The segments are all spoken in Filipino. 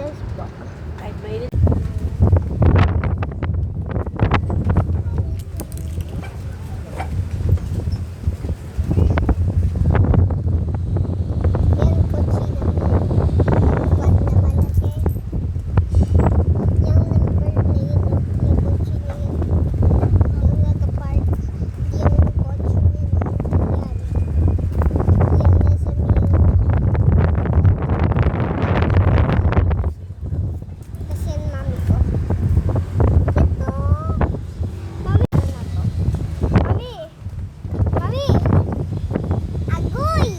Yes po. Kahit mainit. Yan po sila. Buwan na malaki. Yung number na yun, yung kotse na yun. Yung nakapark, yung kotse niya na. Yan. Yan nasa main. Kasi yung mami ko. Ito. Mami, ano na to? Mami! Mami! Agoy!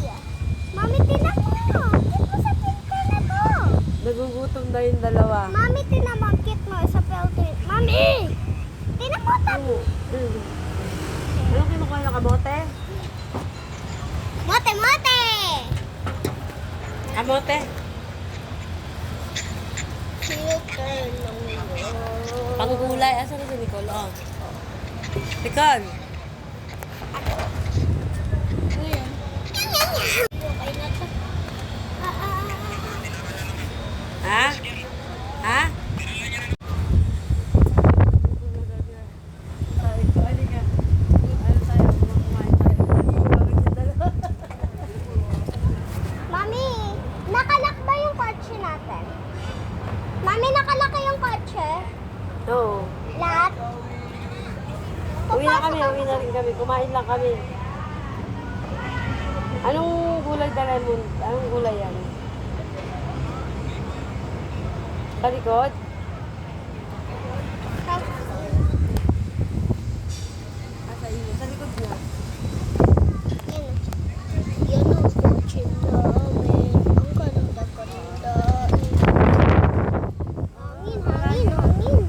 Mami, tinan mo! Kit mo sa filter na to! Nagugutom na yung dalawa. Mami, tinan mo! Kit mo sa filter. Mami! Tinan mo! Ano kinukuha yung kamote? Mote! Mote! Kamote? Filter lang yun. Panggulay. Asan na si Nicole? Oh. Nicole! Ano yan? Okay na to. Ha? Ha? Mami, nakalak ba yung kotse natin? Mami, nakalak yung kotse? Oo. Lahat? Uwi na kami, uwi na rin kami. Kumain lang kami. Anong gulay dala mo? Anong gulay yan? Sa likod? Sa iyo. Sa likod na. Yan. Yan ang kotse namin. Ang ganda-ganda. Hangin, hangin, hangin.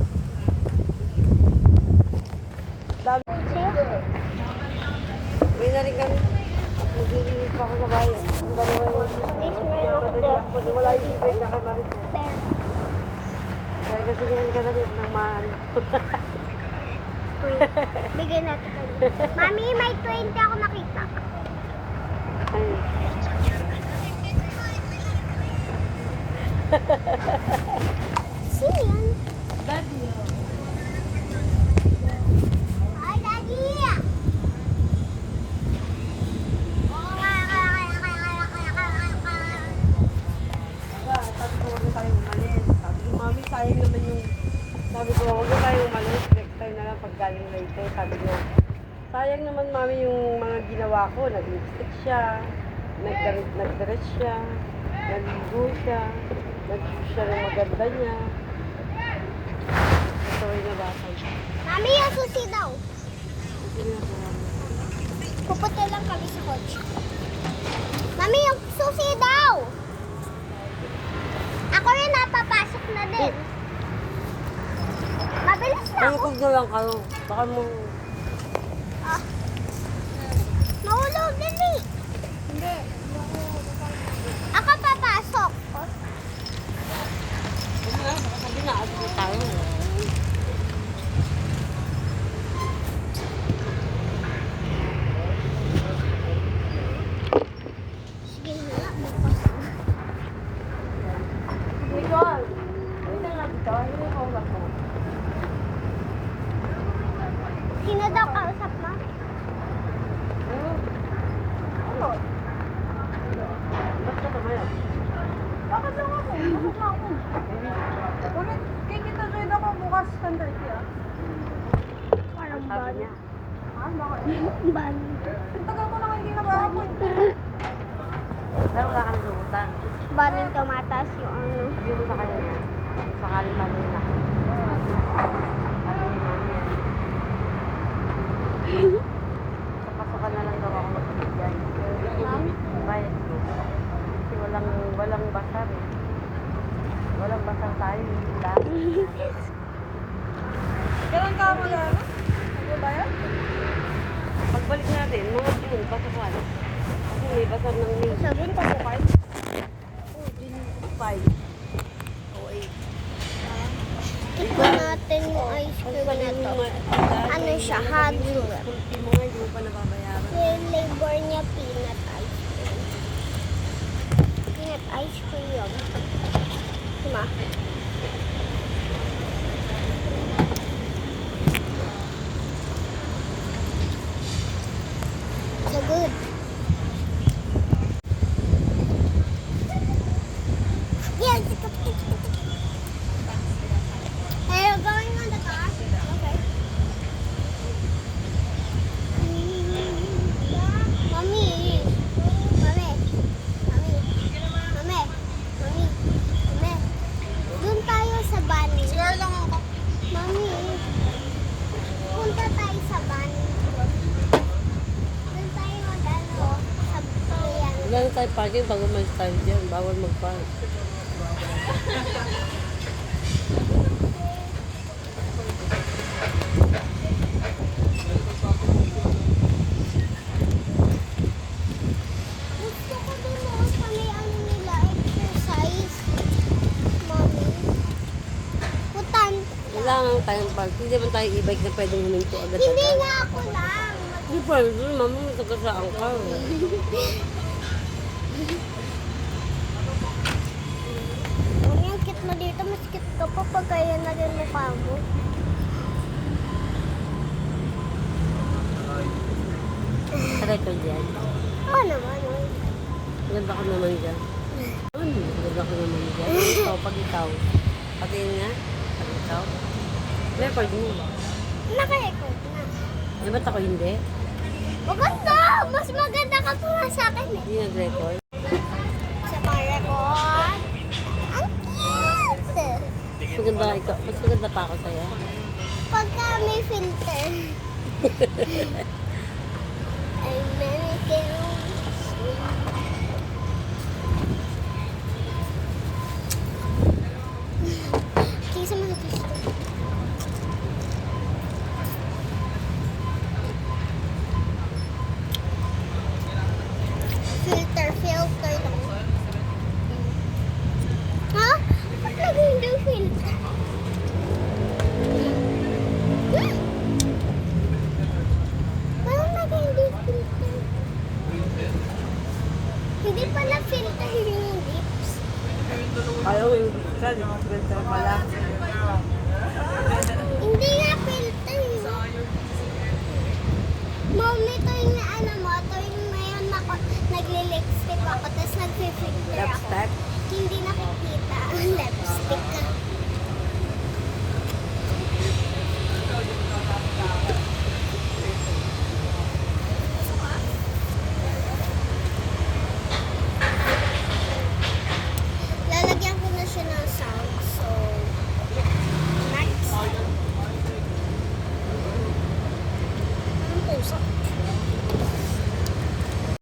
Dami. Uwi na rin kami. Naglilinis pa ako sa bayan. Ang dalawa yung madali. Wala yung ibig na kay Maris. Kaya kasi ganyan ka na rin ng mahal. Bigyan natin kayo. Mami, may 20 ako nakita. Ay. Sino yan? Daddy. Hi, Daddy! Sabi ko, huwag na tayong umalis. Sabi ko, mami, sayang naman yung... Sabi ko, huwag na tayong umalis. Next time na lang pag galing later. Sabi niya, sayang naman, mami, yung mga ginawa ko. Nag-lipstick siya, nag-dress siya, nag-ligo siya, nag-shoot siya ng maganda niya. Ito ay nabasag. Mami, yung susi daw. Sige na po, mami. Pupunta lang kami sa kotse. Mami, yung susi daw. Ako rin napapasok na din. Mabilis na ako. Pangkog na lang kayo. Baka mo... Ah. Mahulog din eh. Hindi. Ako papasok. Sabi na, ano tayo. Sige na, bukas na. Nicole! Wait na nga dito. Hindi ko ako. Sino daw kausap mo? Ano? Ba't ka tumayo? Bakit lang ako? Bakit lang ako? Ulit, kay kita join ako bukas standard ah. Parang Sabi ban. niya. Ah, bakit? Ban. Ang tagal ko naman hindi nag-aapon. Pero wala ka nang utang. Ban yung tumataas yung ano. Sabi mo sa kanya na. Sakali mali na. Sabi ni mami yan. Kapasukan na lang daw ako magbigay. Bayad ko. Kasi walang basar eh. Walang basar tayo. Lahat. Kailan ka mo na? Nagbabayad? Pagbalik natin, mga June, pasukan. Kasi may basar ng May. Sabihin ko bukas. Oh, June 5. O 8. Tikman natin yung ice cream na to. Ano siya? Hagler. Yung mga hindi mo pa nababayaran. Yung flavor niya peanut ice cream. Peanut ice cream. ma. So good. Yes. Are you going on the car? Okay. Mommy. Mommy. Mommy. Mommy. Mommy. Mommy. Doon tayo sa bunny. Siguro lang ako. Mommy. Punta tayo sa bunny. Doon tayo mag-ano sa bayan. Wala na tayo parking bago may tayo dyan. Bawal mag-park. Gusto ko doon sa may ano nila, exercise. Mommy. Putan. Wala nga tayong park. Hindi man tayo e-bike na pwedeng huminto agad-agad. Hindi nga ako lang. Hindi pa rin. Mama mo tagasaan ka. Mami, ang cute mo dito. Mas cute ka pa pag kaya na rin mukha mo. Try ko dyan. Oo naman. Oh. Ganda ko naman dyan. Ganda ko naman dyan. Ikaw, pag ikaw. Patingin nga. Pag ikaw. Record mo. Naka-record na. Eh, ba't ako hindi? Maganda! Mas maganda ka pa nga sa akin eh. Hindi nag-record. Sa record. Ang cute! Mas maganda ka ikaw. Mas maganda pa ako sa'yo. Pagka may filter. Ay, mannequin. Kisa mo sa gusto. Filter lang. Ha? Ba't naging daw filter? Parang naging di filter. Hindi pala filter yung lips. Ayaw yung picture. Yung filter pala. Hindi nga filter. Mommy, tuwing na ano mo, tuwing ngayon ako, nagle-lipstick ako, tapos nag-filter ako. Lipstick? Hindi nakikita ang lipstick. Lalagyan ko na siya ng sound. So, next. Ang pusa.